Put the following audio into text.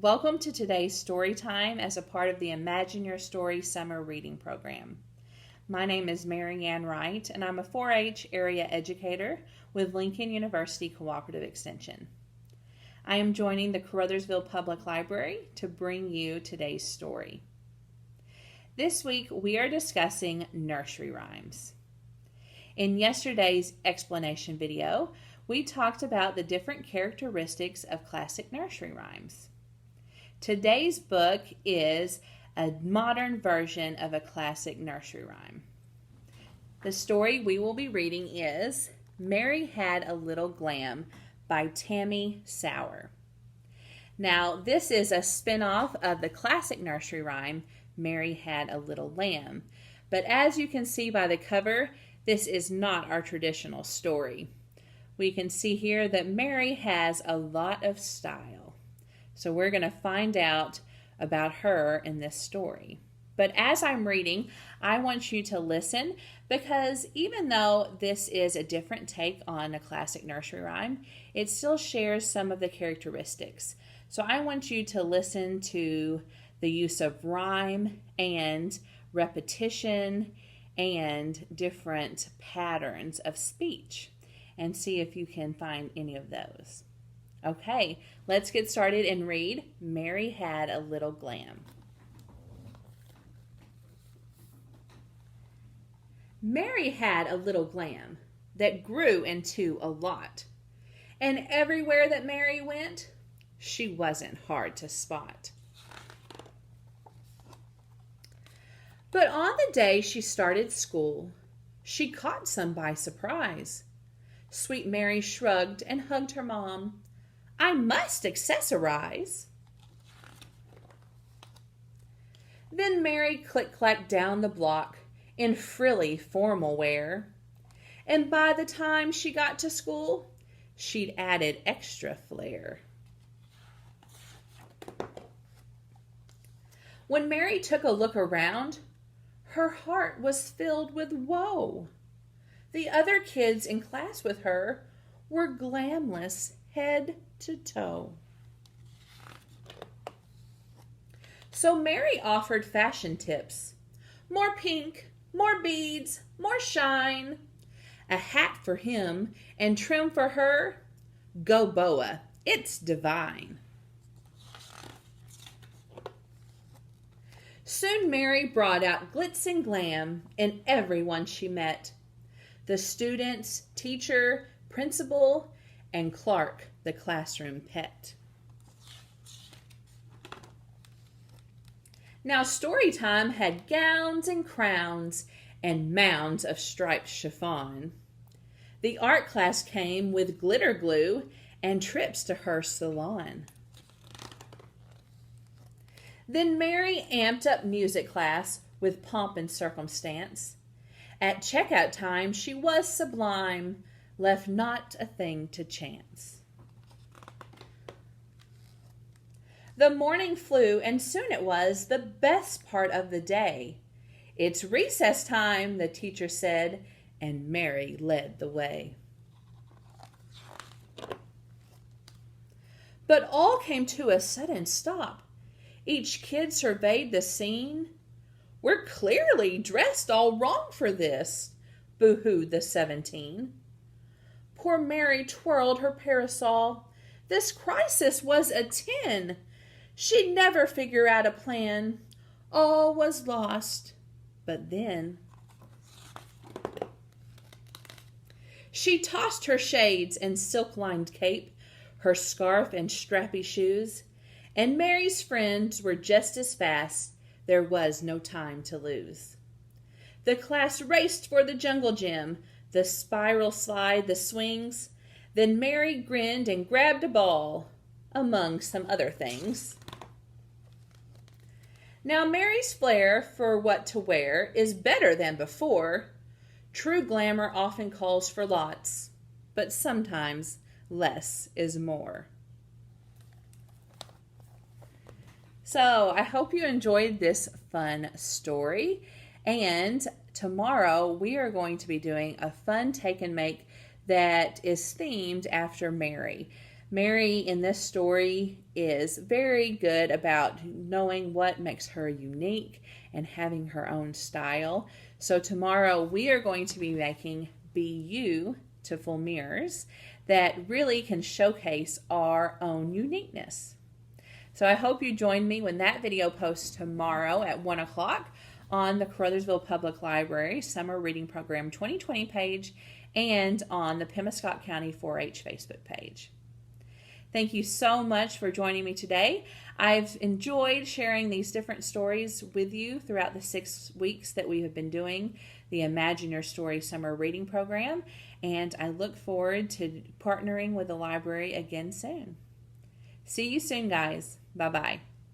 Welcome to today's story time as a part of the Imagine Your Story Summer Reading Program. My name is Mary Ann Wright, and I'm a 4-H area educator with Lincoln University Cooperative Extension. I am joining the Caruthersville Public Library to bring you today's story. This week we are discussing nursery rhymes. In yesterday's explanation video, we talked about the different characteristics of classic nursery rhymes. Today's book is a modern version of a classic nursery rhyme. The story we will be reading is Mary Had a Little Glam by Tammi Sauer. Now, this is a spin-off of the classic nursery rhyme, Mary Had a Little Lamb. But as you can see by the cover, this is not our traditional story. We can see here that Mary has a lot of style. So we're going to find out about her in this story. But as I'm reading, I want you to listen because even though this is a different take on a classic nursery rhyme, it still shares some of the characteristics. So I want you to listen to the use of rhyme and repetition and different patterns of speech and see if you can find any of those. Okay, let's get started and read Mary Had a Little Glam. Mary had a little glam that grew into a lot. And everywhere that Mary went, she wasn't hard to spot. But on the day she started school, she caught some by surprise. Sweet Mary shrugged and hugged her mom. I must accessorize. Then Mary click-clacked down the block in frilly formal wear. And by the time she got to school, she'd added extra flair. When Mary took a look around, her heart was filled with woe. The other kids in class with her were glamless head to toe. So Mary offered fashion tips. More pink, more beads, more shine. A hat for him and trim for her. Go boa, it's divine. Soon Mary brought out glitz and glam in everyone she met. The students, teacher, principal, and Clark, the classroom pet. Now Storytime had gowns and crowns and mounds of striped chiffon. The art class came with glitter glue and trips to her salon. Then Mary amped up music class with pomp and circumstance. At checkout time she was sublime, left not a thing to chance. The morning flew, and soon it was the best part of the day. It's recess time, the teacher said, and Mary led the way. But all came to a sudden stop. Each kid surveyed the scene. We're clearly dressed all wrong for this, boo-hooed the 17. Poor Mary twirled her parasol. This crisis was a 10. She'd never figure out a plan. All was lost. But then she tossed her shades and silk-lined cape, her scarf and strappy shoes, and Mary's friends were just as fast. There was no time to lose. The class raced for the jungle gym, the spiral slide, the swings. Then Mary grinned and grabbed a ball, among some other things. Now Mary's flair for what to wear is better than before. True glamour often calls for lots, but sometimes less is more. So I hope you enjoyed this fun story, and tomorrow we are going to be doing a fun take and make that is themed after Mary. Mary in this story is very good about knowing what makes her unique and having her own style. So tomorrow we are going to be making beautiful mirrors that really can showcase our own uniqueness. So I hope you join me when that video posts tomorrow at 1 o'clock on the Caruthersville Public Library Summer Reading Program 2020 page and on the Pemiscot County 4-H Facebook page. Thank you so much for joining me today. I've enjoyed sharing these different stories with you throughout the 6 weeks that we have been doing the Imagine Your Story Summer Reading Program, and I look forward to partnering with the library again soon. See you soon, guys. Bye-bye.